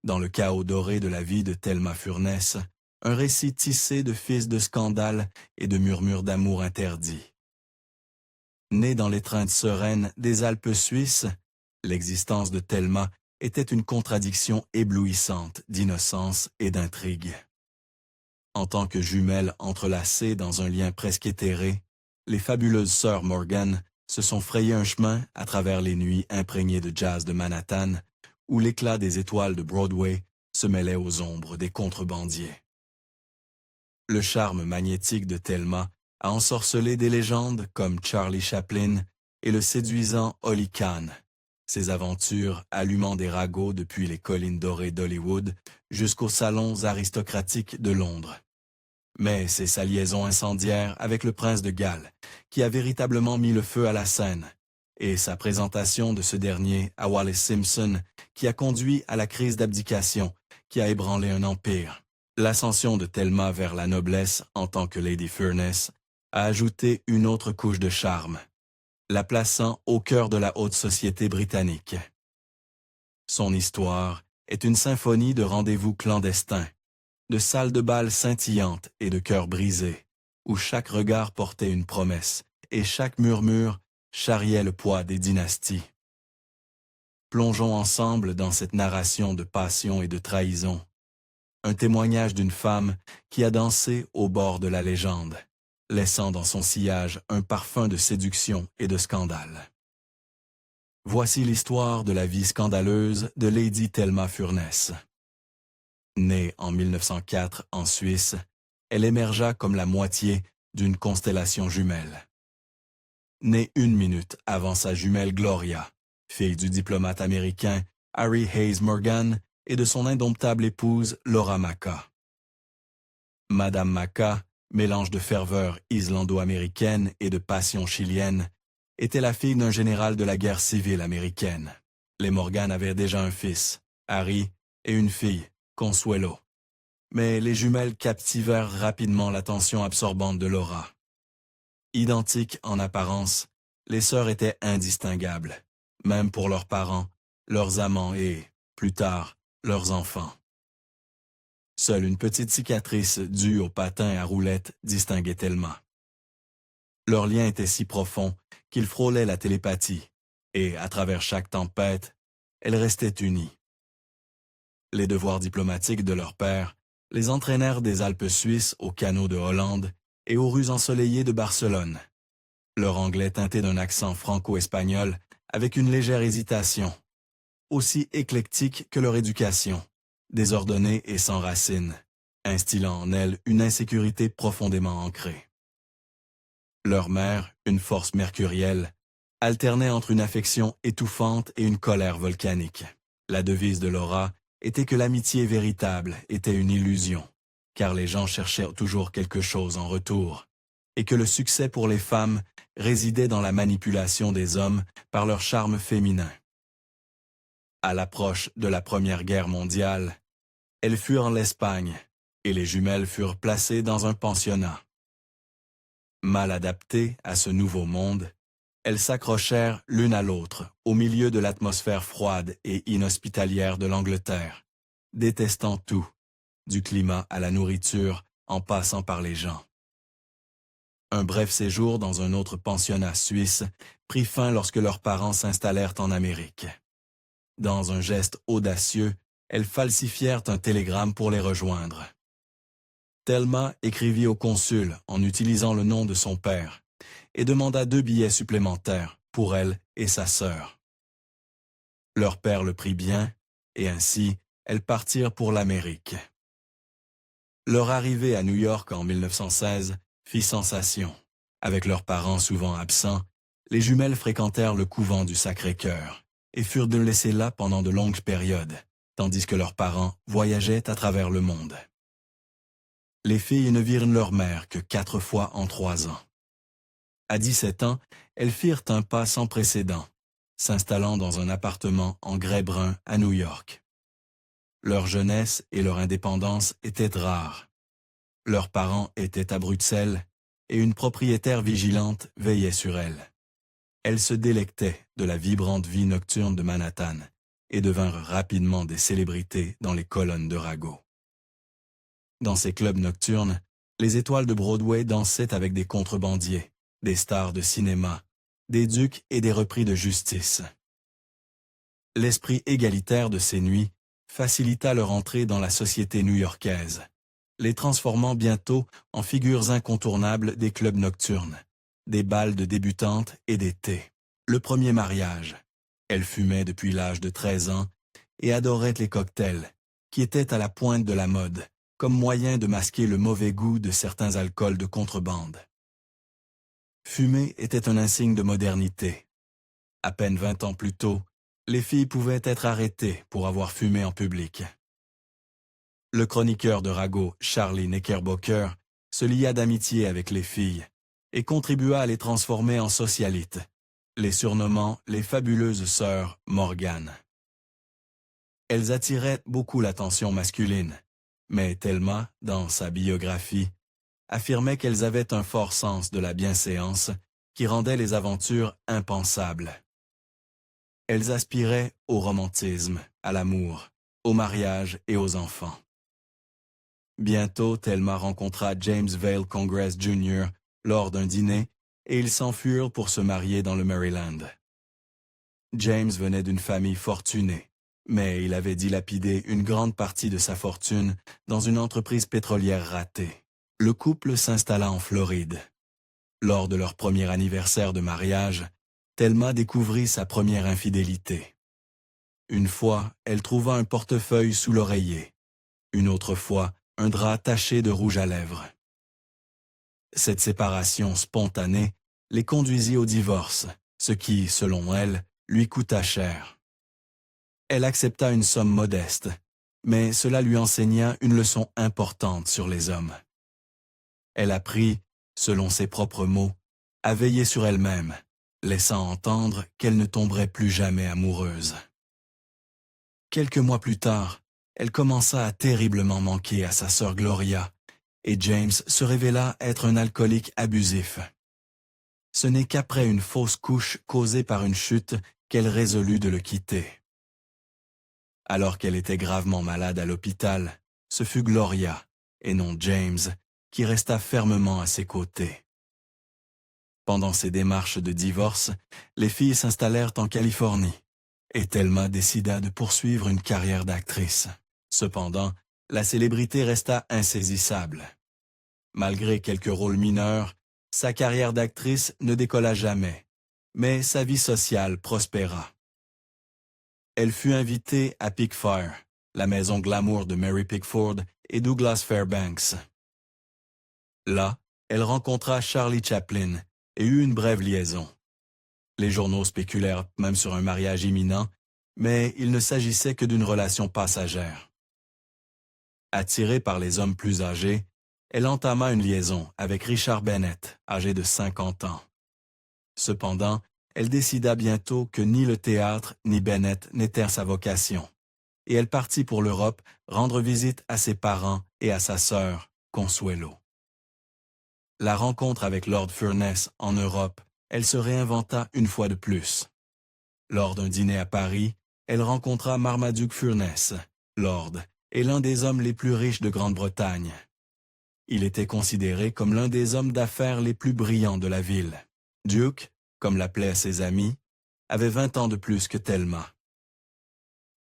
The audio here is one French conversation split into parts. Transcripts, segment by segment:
Dans le chaos doré de la vie de Thelma Furness, un récit tissé de fils de scandale et de murmures d'amour interdits. Née dans l'étreinte sereine des Alpes suisses, l'existence de Thelma était une contradiction éblouissante d'innocence et d'intrigue. En tant que jumelles entrelacées dans un lien presque éthéré, les fabuleuses sœurs Morgan se sont frayé un chemin à travers les nuits imprégnées de jazz de Manhattan, où l'éclat des étoiles de Broadway se mêlait aux ombres des contrebandiers. Le charme magnétique de Thelma a ensorcelé des légendes comme Charlie Chaplin et le séduisant Ollie Kahn, ses aventures allumant des ragots depuis les collines dorées d'Hollywood jusqu'aux salons aristocratiques de Londres. Mais c'est sa liaison incendiaire avec le prince de Galles qui a véritablement mis le feu à la scène, et sa présentation de ce dernier à Wallis Simpson qui a conduit à la crise d'abdication qui a ébranlé un empire. L'ascension de Thelma vers la noblesse en tant que Lady Furness a ajouté une autre couche de charme, la plaçant au cœur de la haute société britannique. Son histoire est une symphonie de rendez-vous clandestins, de salles de bal scintillantes et de cœurs brisés, où chaque regard portait une promesse et chaque murmure charriait le poids des dynasties. Plongeons ensemble dans cette narration de passion et de trahison, un témoignage d'une femme qui a dansé au bord de la légende, laissant dans son sillage un parfum de séduction et de scandale. Voici l'histoire de la vie scandaleuse de Lady Thelma Furness. Née en 1904 en Suisse, elle émergea comme la moitié d'une constellation jumelle. Née 1 minute avant sa jumelle Gloria, fille du diplomate américain Harry Hayes Morgan et de son indomptable épouse Laura Maca. Madame Maca, mélange de ferveur islando-américaine et de passion chilienne, était la fille d'un général de la guerre civile américaine. Les Morgan avaient déjà un fils, Harry, et une fille, Consuelo. Mais les jumelles captivèrent rapidement l'attention absorbante de Laura. Identiques en apparence, les sœurs étaient indistinguables, même pour leurs parents, leurs amants et, plus tard, leurs enfants. Seule une petite cicatrice due au patin à roulettes distinguait Thelma. Leur lien était si profond qu'ils frôlaient la télépathie, et, à travers chaque tempête, elles restaient unies. Les devoirs diplomatiques de leur père les entraînèrent des Alpes suisses aux canaux de Hollande et aux rues ensoleillées de Barcelone. Leur anglais teinté d'un accent franco-espagnol avec une légère hésitation, aussi éclectique que leur éducation, désordonnée et sans racines, instillant en elles une insécurité profondément ancrée. Leur mère, une force mercurielle, alternait entre une affection étouffante et une colère volcanique. La devise de Laura était que l'amitié véritable était une illusion, car les gens cherchaient toujours quelque chose en retour, et que le succès pour les femmes résidait dans la manipulation des hommes par leur charme féminin. À l'approche de la Première Guerre mondiale, elles furent en l'Espagne, et les jumelles furent placées dans un pensionnat. Mal adaptées à ce nouveau monde, elles s'accrochèrent l'une à l'autre au milieu de l'atmosphère froide et inhospitalière de l'Angleterre, détestant tout, du climat à la nourriture en passant par les gens. Un bref séjour dans un autre pensionnat suisse prit fin lorsque leurs parents s'installèrent en Amérique. Dans un geste audacieux, elles falsifièrent un télégramme pour les rejoindre. Thelma écrivit au consul en utilisant le nom de son père et demanda 2 billets supplémentaires pour elle et sa sœur. Leur père le prit bien, et ainsi, elles partirent pour l'Amérique. Leur arrivée à New York en 1916 fit sensation. Avec leurs parents souvent absents, les jumelles fréquentèrent le couvent du Sacré-Cœur et furent laissées là pendant de longues périodes, tandis que leurs parents voyageaient à travers le monde. Les filles ne virent leur mère que 4 fois en 3 ans. À 17 ans, elles firent un pas sans précédent, s'installant dans un appartement en grès brun à New York. Leur jeunesse et leur indépendance étaient rares. Leurs parents étaient à Bruxelles et une propriétaire vigilante veillait sur elles. Elles se délectaient de la vibrante vie nocturne de Manhattan et devinrent rapidement des célébrités dans les colonnes de ragots. Dans ces clubs nocturnes, les étoiles de Broadway dansaient avec des contrebandiers, des stars de cinéma, des ducs et des repris de justice. L'esprit égalitaire de ces nuits facilita leur entrée dans la société new-yorkaise, les transformant bientôt en figures incontournables des clubs nocturnes, des bals de débutantes et d'été. Le premier mariage. Elle fumait depuis l'âge de 13 ans et adorait les cocktails, qui étaient à la pointe de la mode, comme moyen de masquer le mauvais goût de certains alcools de contrebande. Fumer était un insigne de modernité. À peine 20 ans plus tôt, les filles pouvaient être arrêtées pour avoir fumé en public. Le chroniqueur de ragots, Charlie Knickerbocker, se lia d'amitié avec les filles et contribua à les transformer en socialites, les surnommant les fabuleuses sœurs Morgan. Elles attiraient beaucoup l'attention masculine, mais Thelma, dans sa biographie, affirmait qu'elles avaient un fort sens de la bienséance qui rendait les aventures impensables. Elles aspiraient au romantisme, à l'amour, au mariage et aux enfants. Bientôt, Thelma rencontra James Vail Congress Jr. lors d'un dîner et ils s'enfuirent pour se marier dans le Maryland. James venait d'une famille fortunée, mais il avait dilapidé une grande partie de sa fortune dans une entreprise pétrolière ratée. Le couple s'installa en Floride. Lors de leur premier anniversaire de mariage, Thelma découvrit sa première infidélité. Une fois, elle trouva un portefeuille sous l'oreiller. Une autre fois, un drap taché de rouge à lèvres. Cette séparation spontanée les conduisit au divorce, ce qui, selon elle, lui coûta cher. Elle accepta une somme modeste, mais cela lui enseigna une leçon importante sur les hommes. Elle apprit, selon ses propres mots, à veiller sur elle-même, laissant entendre qu'elle ne tomberait plus jamais amoureuse. Quelques mois plus tard, elle commença à terriblement manquer à sa sœur Gloria, et James se révéla être un alcoolique abusif. Ce n'est qu'après une fausse couche causée par une chute qu'elle résolut de le quitter. Alors qu'elle était gravement malade à l'hôpital, ce fut Gloria, et non James, qui resta fermement à ses côtés. Pendant ses démarches de divorce, les filles s'installèrent en Californie, et Thelma décida de poursuivre une carrière d'actrice. Cependant, la célébrité resta insaisissable. Malgré quelques rôles mineurs, sa carrière d'actrice ne décolla jamais, mais sa vie sociale prospéra. Elle fut invitée à Pickfire, la maison glamour de Mary Pickford et Douglas Fairbanks. Là, elle rencontra Charlie Chaplin et eut une brève liaison. Les journaux spéculèrent même sur un mariage imminent, mais il ne s'agissait que d'une relation passagère. Attirée par les hommes plus âgés, elle entama une liaison avec Richard Bennett, âgé de 50 ans. Cependant, elle décida bientôt que ni le théâtre ni Bennett n'étaient sa vocation, et elle partit pour l'Europe rendre visite à ses parents et à sa sœur, Consuelo. La rencontre avec Lord Furness en Europe, elle se réinventa une fois de plus. Lors d'un dîner à Paris, elle rencontra Marmaduke Furness, Lord, et l'un des hommes les plus riches de Grande-Bretagne. Il était considéré comme l'un des hommes d'affaires les plus brillants de la ville. Duke, comme l'appelaient ses amis, avait 20 ans de plus que Thelma.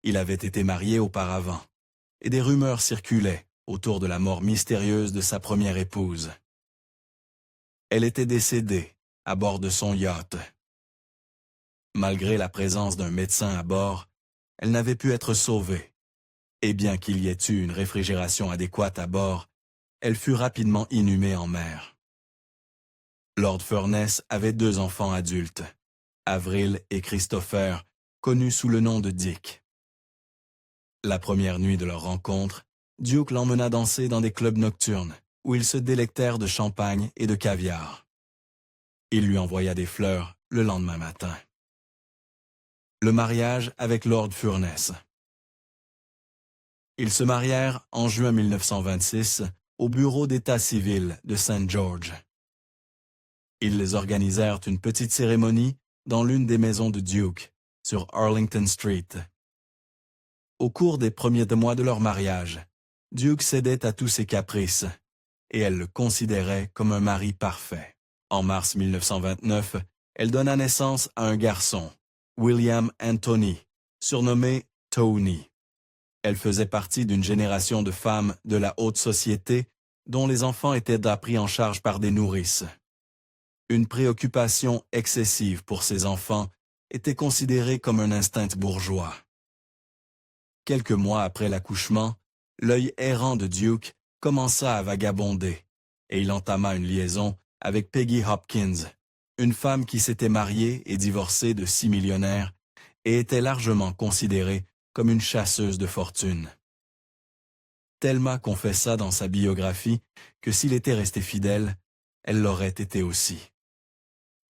Il avait été marié auparavant, et des rumeurs circulaient autour de la mort mystérieuse de sa première épouse. Elle était décédée à bord de son yacht. Malgré la présence d'un médecin à bord, elle n'avait pu être sauvée. Et bien qu'il y ait eu une réfrigération adéquate à bord, elle fut rapidement inhumée en mer. Lord Furness avait 2 enfants adultes, Avril et Christopher, connus sous le nom de Dick. La première nuit de leur rencontre, Duke l'emmena danser dans des clubs nocturnes, où ils se délectèrent de champagne et de caviar. Il lui envoya des fleurs le lendemain matin. Le mariage avec Lord Furness. Ils se marièrent en juin 1926 au bureau d'état civil de St. George. Ils organisèrent une petite cérémonie dans l'une des maisons de Duke, sur Arlington Street. Au cours des premiers mois de leur mariage, Duke cédait à tous ses caprices, et elle le considérait comme un mari parfait. En mars 1929, elle donna naissance à un garçon, William Anthony, surnommé Tony. Elle faisait partie d'une génération de femmes de la haute société dont les enfants étaient pris en charge par des nourrices. Une préoccupation excessive pour ces enfants était considérée comme un instinct bourgeois. Quelques mois après l'accouchement, l'œil errant de Duke commença à vagabonder, et il entama une liaison avec Peggy Hopkins, une femme qui s'était mariée et divorcée de 6 millionnaires et était largement considérée comme une chasseuse de fortune. Thelma confessa dans sa biographie que s'il était resté fidèle, elle l'aurait été aussi.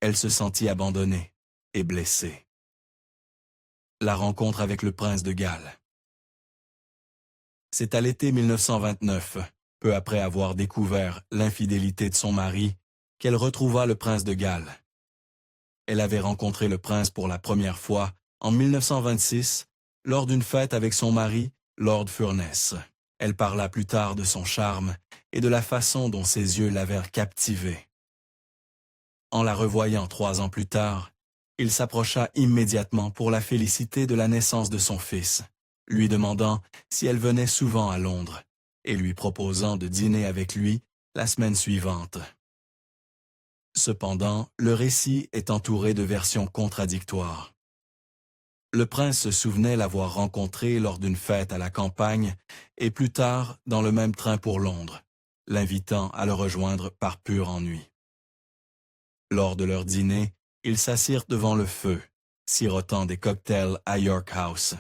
Elle se sentit abandonnée et blessée. La rencontre avec le prince de Galles. C'est à l'été 1929, peu après avoir découvert l'infidélité de son mari, qu'elle retrouva le prince de Galles. Elle avait rencontré le prince pour la première fois en 1926, lors d'une fête avec son mari, Lord Furness. Elle parla plus tard de son charme et de la façon dont ses yeux l'avaient captivée. En la revoyant 3 ans plus tard, il s'approcha immédiatement pour la féliciter de la naissance de son fils, lui demandant si elle venait souvent à Londres et lui proposant de dîner avec lui la semaine suivante. Cependant, le récit est entouré de versions contradictoires. Le prince se souvenait l'avoir rencontrée lors d'une fête à la campagne et plus tard dans le même train pour Londres, l'invitant à le rejoindre par pur ennui. Lors de leur dîner, ils s'assirent devant le feu, sirotant des cocktails à York House.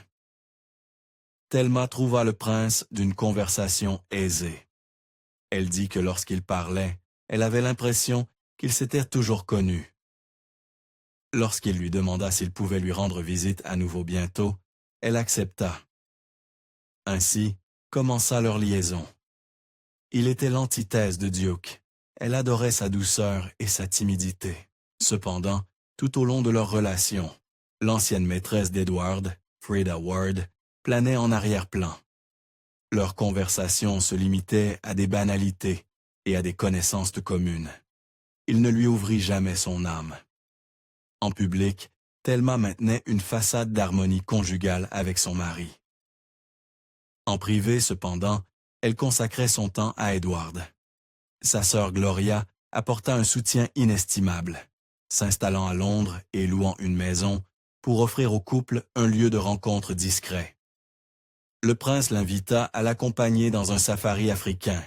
Thelma trouva le prince d'une conversation aisée. Elle dit que lorsqu'il parlait, elle avait l'impression qu'ils s'étaient toujours connus. Lorsqu'il lui demanda s'il pouvait lui rendre visite à nouveau bientôt, elle accepta. Ainsi commença leur liaison. Il était l'antithèse de Duke. Elle adorait sa douceur et sa timidité. Cependant, tout au long de leur relation, l'ancienne maîtresse d'Edward, Freda Ward, planait en arrière-plan. Leurs conversations se limitaient à des banalités et à des connaissances communes. Il ne lui ouvrit jamais son âme. En public, Thelma maintenait une façade d'harmonie conjugale avec son mari. En privé, cependant, elle consacrait son temps à Edward. Sa sœur Gloria apporta un soutien inestimable, s'installant à Londres et louant une maison pour offrir au couple un lieu de rencontre discret. Le prince l'invita à l'accompagner dans un safari africain.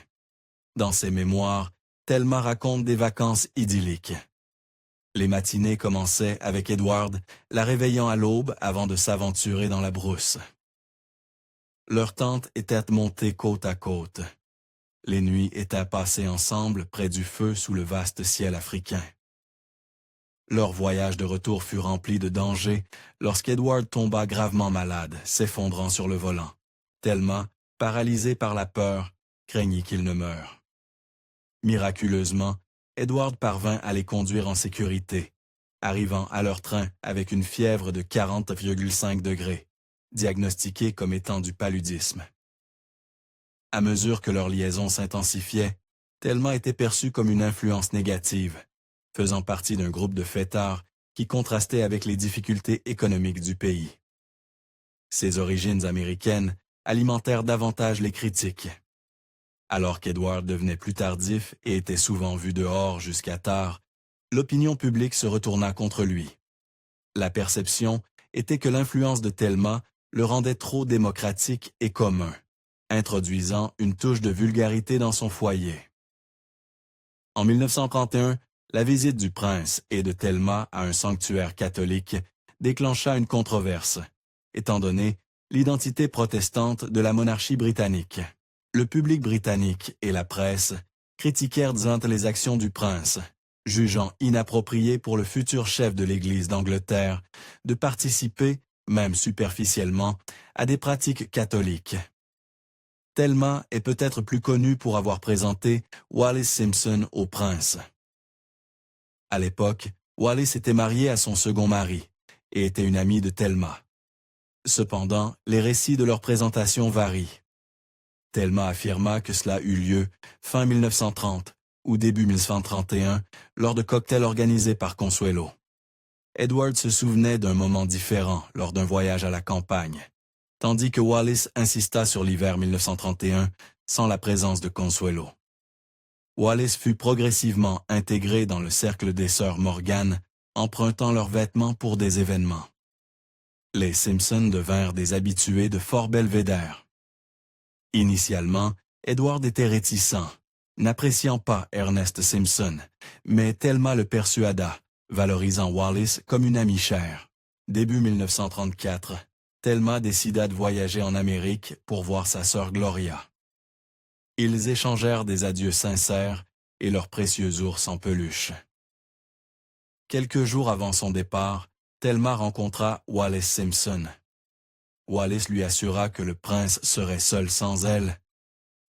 Dans ses mémoires, Thelma raconte des vacances idylliques. Les matinées commençaient avec Edward, la réveillant à l'aube avant de s'aventurer dans la brousse. Leur tente était montée côte à côte. Les nuits étaient passées ensemble près du feu sous le vaste ciel africain. Leur voyage de retour fut rempli de dangers lorsqu'Edward tomba gravement malade, s'effondrant sur le volant. Thelma, paralysée par la peur, craignit qu'il ne meure. Miraculeusement, Edward parvint à les conduire en sécurité, arrivant à leur train avec une fièvre de 40,5 degrés, diagnostiquée comme étant du paludisme. À mesure que leur liaison s'intensifiait, Thelma était perçue comme une influence négative, faisant partie d'un groupe de fêtards qui contrastait avec les difficultés économiques du pays. Ses origines américaines alimentèrent davantage les critiques. Alors qu'Edward devenait plus tardif et était souvent vu dehors jusqu'à tard, l'opinion publique se retourna contre lui. La perception était que l'influence de Thelma le rendait trop démocratique et commun, introduisant une touche de vulgarité dans son foyer. En 1931, la visite du prince et de Thelma à un sanctuaire catholique déclencha une controverse, étant donné l'identité protestante de la monarchie britannique. Le public britannique et la presse critiquèrent les actions du prince, jugeant inapproprié pour le futur chef de l'Église d'Angleterre de participer, même superficiellement, à des pratiques catholiques. Thelma est peut-être plus connue pour avoir présenté Wallis Simpson au prince. À l'époque, Wallis était marié à son second mari et était une amie de Thelma. Cependant, les récits de leur présentation varient. Thelma affirma que cela eut lieu fin 1930 ou début 1931 lors de cocktails organisés par Consuelo. Edward se souvenait d'un moment différent lors d'un voyage à la campagne, tandis que Wallis insista sur l'hiver 1931 sans la présence de Consuelo. Wallis fut progressivement intégré dans le cercle des sœurs Morgan, empruntant leurs vêtements pour des événements. Les Simpson devinrent des habitués de Fort Belvedere. Initialement, Edward était réticent, n'appréciant pas Ernest Simpson, mais Thelma le persuada, valorisant Wallis comme une amie chère. Début 1934, Thelma décida de voyager en Amérique pour voir sa sœur Gloria. Ils échangèrent des adieux sincères et leurs précieux ours en peluche. Quelques jours avant son départ, Thelma rencontra Wallis Simpson. Wallis lui assura que le prince serait seul sans elle,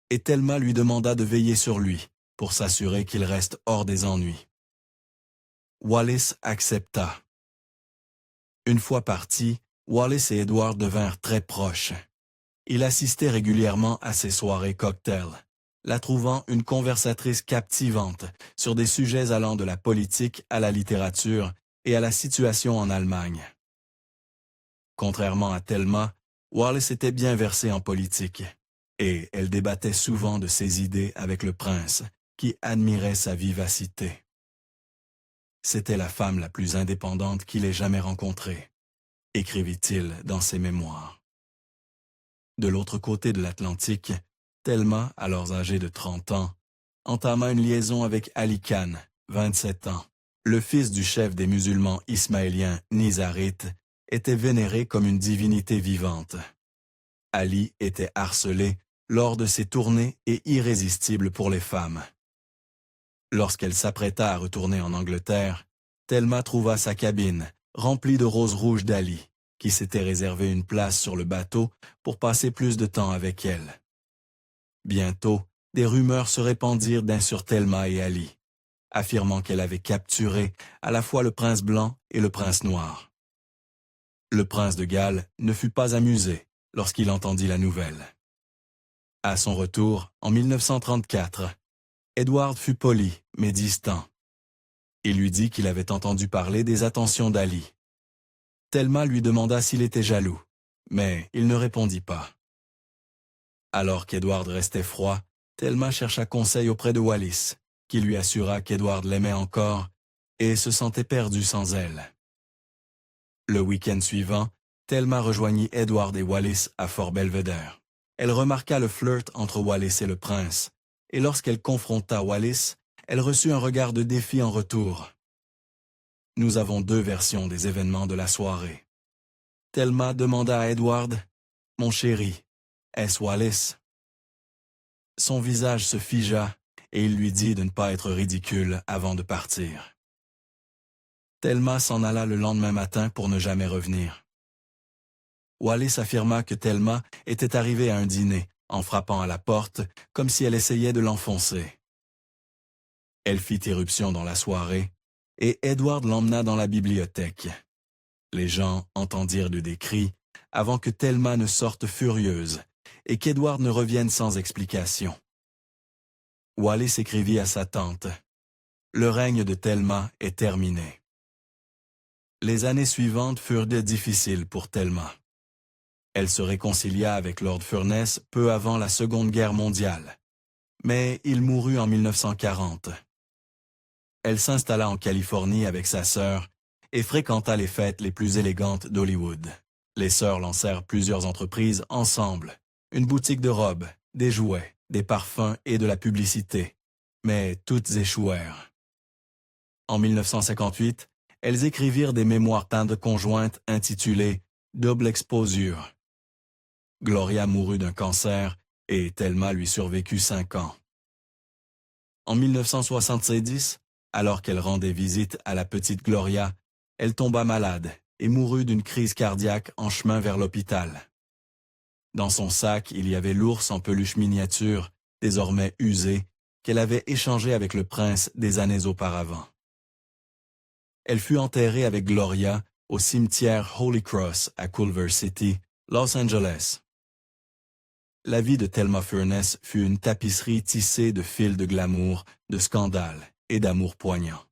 et Thelma lui demanda de veiller sur lui pour s'assurer qu'il reste hors des ennuis. Wallis accepta. Une fois partis, Wallis et Edward devinrent très proches. Il assistait régulièrement à ses soirées cocktails, la trouvant une conversatrice captivante sur des sujets allant de la politique à la littérature et à la situation en Allemagne. Contrairement à Thelma, Wallis était bien versée en politique, et elle débattait souvent de ses idées avec le prince, qui admirait sa vivacité. C'était la femme la plus indépendante qu'il ait jamais rencontrée, écrivit-il dans ses mémoires. De l'autre côté de l'Atlantique, Thelma, alors âgée de 30 ans, entama une liaison avec Ali Khan, 27 ans. Le fils du chef des musulmans ismaéliens Nizarite était vénéré comme une divinité vivante. Ali était harcelé lors de ses tournées et irrésistible pour les femmes. Lorsqu'elle s'apprêta à retourner en Angleterre, Thelma trouva sa cabine remplie de roses rouges d'Ali, qui s'était réservé une place sur le bateau pour passer plus de temps avec elle. Bientôt, des rumeurs se répandirent sur Thelma et Ali, affirmant qu'elle avait capturé à la fois le prince blanc et le prince noir. Le prince de Galles ne fut pas amusé lorsqu'il entendit la nouvelle. À son retour, en 1934, Edward fut poli, mais distant. Il lui dit qu'il avait entendu parler des attentions d'Ali. Thelma lui demanda s'il était jaloux, mais il ne répondit pas. Alors qu'Edward restait froid, Thelma chercha conseil auprès de Wallis, qui lui assura qu'Edward l'aimait encore et se sentait perdu sans elle. Le week-end suivant, Thelma rejoignit Edward et Wallis à Fort Belvedere. Elle remarqua le flirt entre Wallis et le prince, et lorsqu'elle confronta Wallis, elle reçut un regard de défi en retour. Nous avons deux versions des événements de la soirée. Thelma demanda à Edward, « Mon chéri, est-ce Wallis ?» Son visage se figea et il lui dit de ne pas être ridicule avant de partir. Thelma s'en alla le lendemain matin pour ne jamais revenir. Wallis affirma que Thelma était arrivée à un dîner en frappant à la porte comme si elle essayait de l'enfoncer. Elle fit irruption dans la soirée et Edward l'emmena dans la bibliothèque. Les gens entendirent des cris avant que Thelma ne sorte furieuse et qu'Edward ne revienne sans explication. Wallis écrivit à sa tante, « Le règne de Thelma est terminé. » Les années suivantes furent difficiles pour Thelma. Elle se réconcilia avec Lord Furness peu avant la Seconde Guerre mondiale, mais il mourut en 1940. Elle s'installa en Californie avec sa sœur et fréquenta les fêtes les plus élégantes d'Hollywood. Les sœurs lancèrent plusieurs entreprises ensemble, une boutique de robes, des jouets, des parfums et de la publicité, mais toutes échouèrent. En 1958, elles écrivirent des mémoires tendres conjointes intitulées « Double exposure ». Gloria mourut d'un cancer et Thelma lui survécut 5 ans. En 1970, alors qu'elle rendait visite à la petite Gloria, elle tomba malade et mourut d'une crise cardiaque en chemin vers l'hôpital. Dans son sac, il y avait l'ours en peluche miniature, désormais usé, qu'elle avait échangé avec le prince des années auparavant. Elle fut enterrée avec Gloria au cimetière Holy Cross à Culver City, Los Angeles. La vie de Thelma Furness fut une tapisserie tissée de fils de glamour, de scandales et d'amour poignant.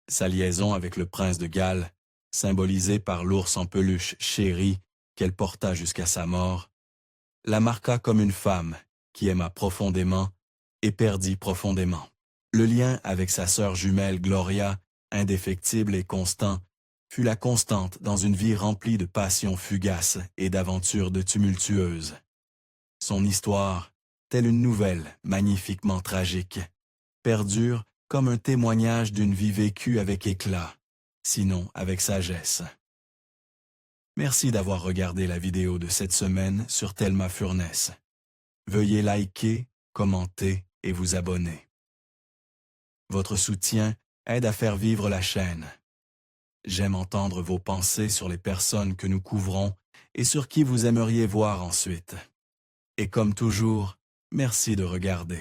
Sa liaison avec le prince de Galles, symbolisée par l'ours en peluche chéri qu'elle porta jusqu'à sa mort, la marqua comme une femme qui aima profondément et perdit profondément. Le lien avec sa sœur jumelle Gloria, indéfectible et constant, fut la constante dans une vie remplie de passions fugaces et d'aventures de tumultueuses. Son histoire, telle une nouvelle magnifiquement tragique, perdure comme un témoignage d'une vie vécue avec éclat, sinon avec sagesse. Merci d'avoir regardé la vidéo de cette semaine sur Thelma Furness. Veuillez liker, commenter et vous abonner. Votre soutien aide à faire vivre la chaîne. J'aime entendre vos pensées sur les personnes que nous couvrons et sur qui vous aimeriez voir ensuite. Et comme toujours, merci de regarder.